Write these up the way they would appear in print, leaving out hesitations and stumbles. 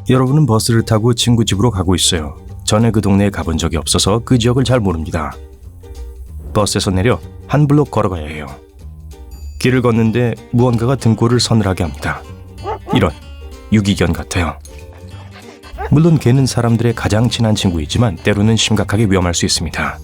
여러분은 버스를 타고 친구 집으로 가고 있어요. 전에 그 동네에 가본 적이 없어서 그 지역을 잘 모릅니다. 버스에서 내려 한 블록 걸어가야 해요. 길을 걷는데 무언가가 등골을 서늘하게 합니다. 이런 유기견 같아요. 물론 개는 사람들의 가장 친한 친구이지만 때로는 심각하게 위험할 수 있습니다.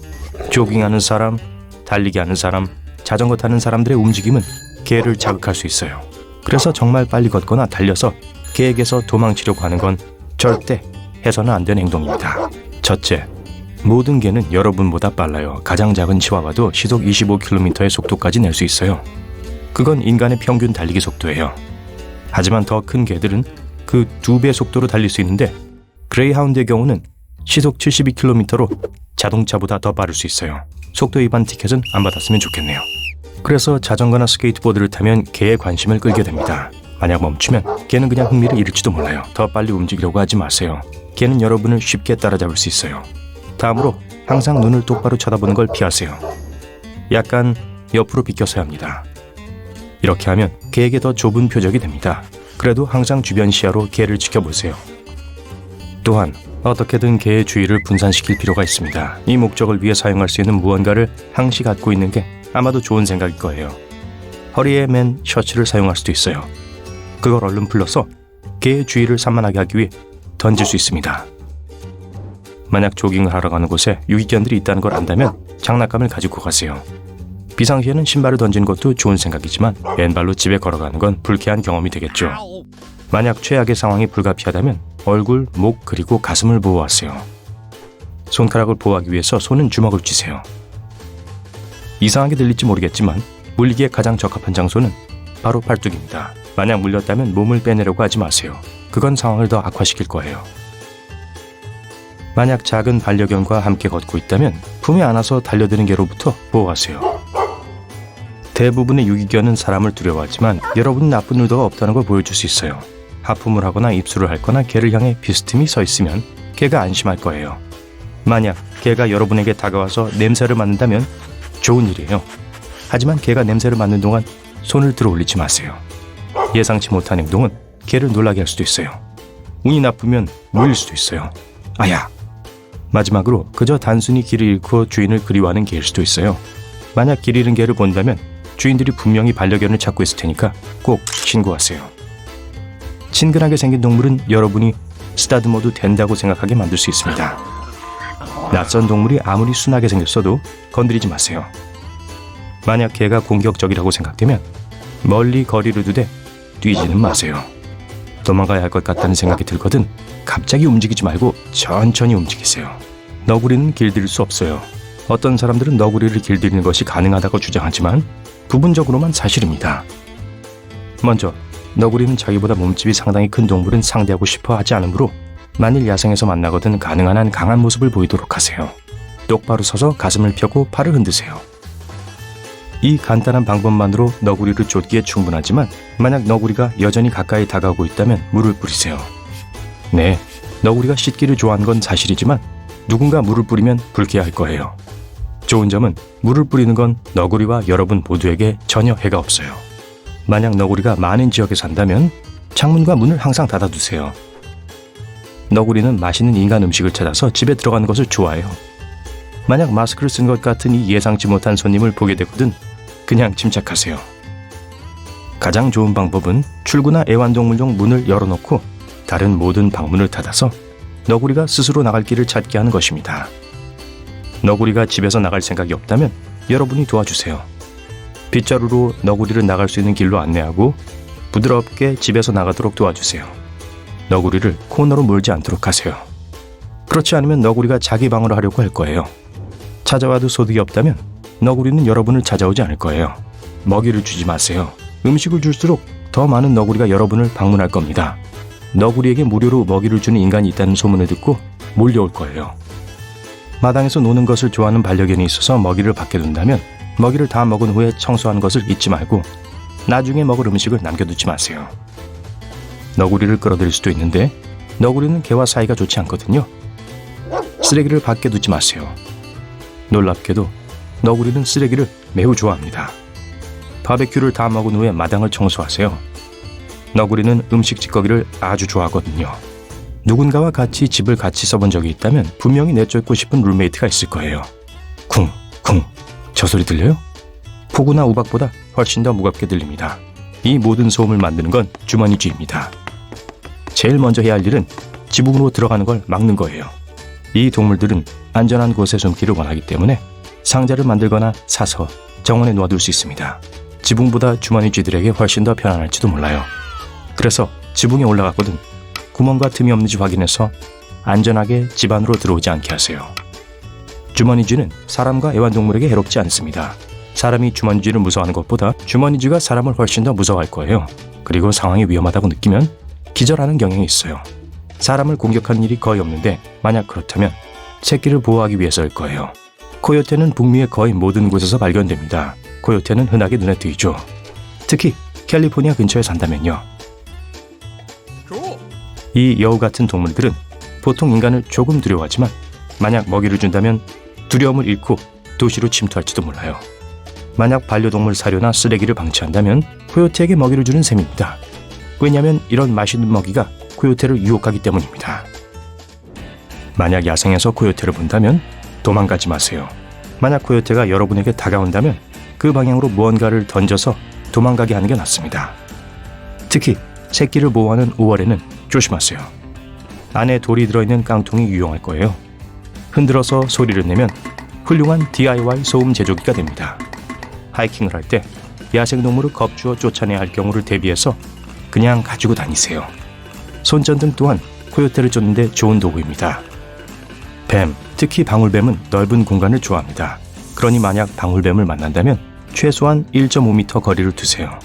조깅하는 사람, 달리기 하는 사람, 자전거 타는 사람들의 움직임은 개를 자극할 수 있어요. 그래서 정말 빨리 걷거나 달려서 개에게서 도망치려고 하는 건 절대 해서는 안 되는 행동입니다. 첫째, 모든 개는 여러분보다 빨라요. 가장 작은 치와와도 시속 25km의 속도까지 낼 수 있어요. 그건 인간의 평균 달리기 속도예요. 하지만 더 큰 개들은 그 2배 속도로 달릴 수 있는데 그레이하운드의 경우는 시속 72km로 자동차보다 더 빠를 수 있어요. 속도 위반 티켓은 안 받았으면 좋겠네요. 그래서 자전거나 스케이트보드를 타면 개의 관심을 끌게 됩니다. 만약 멈추면 개는 그냥 흥미를 잃을지도 몰라요. 더 빨리 움직이려고 하지 마세요. 개는 여러분을 쉽게 따라잡을 수 있어요. 다음으로 항상 눈을 똑바로 쳐다보는 걸 피하세요. 약간 옆으로 비켜서야 합니다. 이렇게 하면 개에게 더 좁은 표적이 됩니다. 그래도 항상 주변 시야로 개를 지켜보세요. 또한 어떻게든 개의 주의를 분산시킬 필요가 있습니다. 이 목적을 위해 사용할 수 있는 무언가를 항시 갖고 있는 게 아마도 좋은 생각일 거예요. 허리에 맨 셔츠를 사용할 수도 있어요. 그걸 얼른 풀러서 개의 주의를 산만하게 하기 위해 던질 수 있습니다. 만약 조깅을 하러 가는 곳에 유기견들이 있다는 걸 안다면 장난감을 가지고 가세요. 비상시에는 신발을 던지는 것도 좋은 생각이지만 맨발로 집에 걸어가는 건 불쾌한 경험이 되겠죠. 만약 최악의 상황이 불가피하다면 얼굴, 목 그리고 가슴을 보호하세요. 손가락을 보호하기 위해서 손은 주먹을 쥐세요. 이상하게 들릴지 모르겠지만 물리기에 가장 적합한 장소는 바로 팔뚝입니다. 만약 물렸다면 몸을 빼내려고 하지 마세요. 그건 상황을 더 악화시킬 거예요. 만약 작은 반려견과 함께 걷고 있다면 품에 안아서 달려드는 개로부터 보호하세요. 대부분의 유기견은 사람을 두려워하지만 여러분이 나쁜 의도가 없다는 걸 보여줄 수 있어요. 하품을 하거나 입술을 핥거나 개를 향해 비스듬히 서 있으면 개가 안심할 거예요. 만약 개가 여러분에게 다가와서 냄새를 맡는다면 좋은 일이에요. 하지만 개가 냄새를 맡는 동안 손을 들어 올리지 마세요. 예상치 못한 행동은 개를 놀라게 할 수도 있어요. 운이 나쁘면 물릴 수도 있어요. 아야! 마지막으로 그저 단순히 길을 잃고 주인을 그리워하는 개일 수도 있어요. 만약 길 잃은 개를 본다면 주인들이 분명히 반려견을 찾고 있을 테니까 꼭 신고하세요. 친근하게 생긴 동물은 여러분이 쓰다듬어도 된다고 생각하게 만들 수 있습니다. 낯선 동물이 아무리 순하게 생겼어도 건드리지 마세요. 만약 개가 공격적이라고 생각되면 멀리 거리를 두되 뛰지는 마세요. 도망가야 할 것 같다는 생각이 들거든 갑자기 움직이지 말고 천천히 움직이세요. 너구리는 길들일 수 없어요. 어떤 사람들은 너구리를 길들이는 것이 가능하다고 주장하지만 부분적으로만 사실입니다. 먼저 너구리는 자기보다 몸집이 상당히 큰 동물은 상대하고 싶어 하지 않으므로 만일 야생에서 만나거든 가능한 한 강한 모습을 보이도록 하세요. 똑바로 서서 가슴을 펴고 팔을 흔드세요. 이 간단한 방법만으로 너구리를 쫓기에 충분하지만 만약 너구리가 여전히 가까이 다가오고 있다면 물을 뿌리세요. 네, 너구리가 씻기를 좋아하는 건 사실이지만 누군가 물을 뿌리면 불쾌할 거예요. 좋은 점은 물을 뿌리는 건 너구리와 여러분 모두에게 전혀 해가 없어요. 만약 너구리가 많은 지역에 산다면 창문과 문을 항상 닫아두세요. 너구리는 맛있는 인간 음식을 찾아서 집에 들어가는 것을 좋아해요. 만약 마스크를 쓴 것 같은 이 예상치 못한 손님을 보게 되거든 그냥 침착하세요. 가장 좋은 방법은 출구나 애완동물용 문을 열어놓고 다른 모든 방문을 닫아서 너구리가 스스로 나갈 길을 찾게 하는 것입니다. 너구리가 집에서 나갈 생각이 없다면 여러분이 도와주세요. 빗자루로 너구리를 나갈 수 있는 길로 안내하고 부드럽게 집에서 나가도록 도와주세요. 너구리를 코너로 몰지 않도록 하세요. 그렇지 않으면 너구리가 자기 방어를 하려고 할 거예요. 찾아와도 소득이 없다면 너구리는 여러분을 찾아오지 않을 거예요. 먹이를 주지 마세요. 음식을 줄수록 더 많은 너구리가 여러분을 방문할 겁니다. 너구리에게 무료로 먹이를 주는 인간이 있다는 소문을 듣고 몰려올 거예요. 마당에서 노는 것을 좋아하는 반려견이 있어서 먹이를 밖에 둔다면 먹이를 다 먹은 후에 청소하는 것을 잊지 말고 나중에 먹을 음식을 남겨두지 마세요. 너구리를 끌어들일 수도 있는데 너구리는 개와 사이가 좋지 않거든요. 쓰레기를 밖에 두지 마세요. 놀랍게도 너구리는 쓰레기를 매우 좋아합니다. 바베큐를 다 먹은 후에 마당을 청소하세요. 너구리는 음식 찌꺼기를 아주 좋아하거든요. 누군가와 같이 집을 같이 써본 적이 있다면 분명히 내쫓고 싶은 룸메이트가 있을 거예요. 쿵, 쿵. 저 소리 들려요? 폭우나 우박보다 훨씬 더 무겁게 들립니다. 이 모든 소음을 만드는 건 주머니쥐입니다. 제일 먼저 해야 할 일은 지붕으로 들어가는 걸 막는 거예요. 이 동물들은 안전한 곳에 숨기를 원하기 때문에 상자를 만들거나 사서 정원에 놓아둘 수 있습니다. 지붕보다 주머니쥐들에게 훨씬 더 편안할지도 몰라요. 그래서 지붕에 올라갔거든 구멍과 틈이 없는지 확인해서 안전하게 집 안으로 들어오지 않게 하세요. 주머니쥐는 사람과 애완동물에게 해롭지 않습니다. 사람이 주머니쥐를 무서워하는 것보다 주머니쥐가 사람을 훨씬 더 무서워할 거예요. 그리고 상황이 위험하다고 느끼면 기절하는 경향이 있어요. 사람을 공격하는 일이 거의 없는데 만약 그렇다면 새끼를 보호하기 위해서일 거예요. 코요테는 북미의 거의 모든 곳에서 발견됩니다. 코요테는 흔하게 눈에 띄죠. 특히 캘리포니아 근처에 산다면요. 이 여우 같은 동물들은 보통 인간을 조금 두려워하지만 만약 먹이를 준다면 두려움을 잃고 도시로 침투할지도 몰라요. 만약 반려동물 사료나 쓰레기를 방치한다면 코요테에게 먹이를 주는 셈입니다. 왜냐하면 이런 맛있는 먹이가 코요테를 유혹하기 때문입니다. 만약 야생에서 코요테를 본다면 도망가지 마세요. 만약 코요테가 여러분에게 다가온다면 그 방향으로 무언가를 던져서 도망가게 하는 게 낫습니다. 특히 새끼를 보호하는 5월에는 조심하세요. 안에 돌이 들어있는 깡통이 유용할 거예요. 흔들어서 소리를 내면 훌륭한 DIY 소음 제조기가 됩니다. 하이킹을 할 때 야생동물을 겁주어 쫓아내야 할 경우를 대비해서 그냥 가지고 다니세요. 손전등 또한 코요테를 쫓는 데 좋은 도구입니다. 뱀, 특히 방울뱀은 넓은 공간을 좋아합니다. 그러니 만약 방울뱀을 만난다면 최소한 1.5m 거리를 두세요.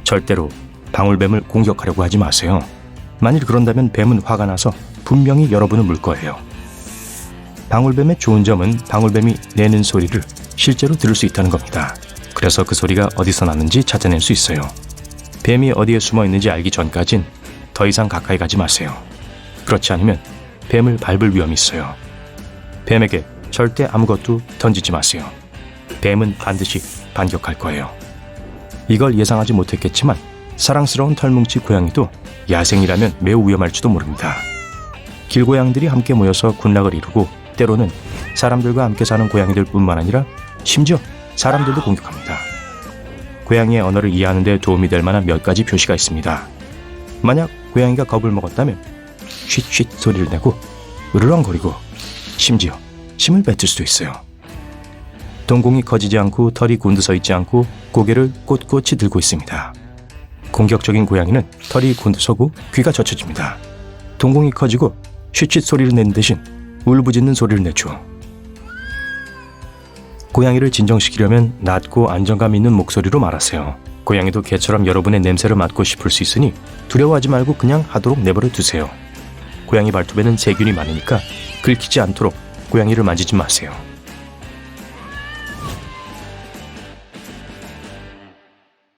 절대로 방울뱀을 공격하려고 하지 마세요. 만일 그런다면 뱀은 화가 나서 분명히 여러분을 물 거예요. 방울뱀의 좋은 점은 방울뱀이 내는 소리를 실제로 들을 수 있다는 겁니다. 그래서 그 소리가 어디서 나는지 찾아낼 수 있어요. 뱀이 어디에 숨어 있는지 알기 전까진 더 이상 가까이 가지 마세요. 그렇지 않으면 뱀을 밟을 위험이 있어요. 뱀에게 절대 아무것도 던지지 마세요. 뱀은 반드시 반격할 거예요. 이걸 예상하지 못했겠지만 사랑스러운 털뭉치 고양이도 야생이라면 매우 위험할지도 모릅니다. 길고양들이 함께 모여서 군락을 이루고 때로는 사람들과 함께 사는 고양이들 뿐만 아니라 심지어 사람들도 공격합니다. 고양이의 언어를 이해하는 데 도움이 될 만한 몇 가지 표시가 있습니다. 만약 고양이가 겁을 먹었다면 쉿쉿 소리를 내고 으르렁거리고 심지어 침을 뱉을 수도 있어요. 동공이 커지지 않고 털이 곤두서 있지 않고 고개를 꼿꼿이 들고 있습니다. 공격적인 고양이는 털이 곤두서고 귀가 젖혀집니다. 동공이 커지고 쉿쉿 소리를 내는 대신 울부짖는 소리를 내죠. 고양이를 진정시키려면 낮고 안정감 있는 목소리로 말하세요. 고양이도 개처럼 여러분의 냄새를 맡고 싶을 수 있으니 두려워하지 말고 그냥 하도록 내버려 두세요. 고양이 발톱에는 세균이 많으니까 긁히지 않도록 고양이를 만지지 마세요.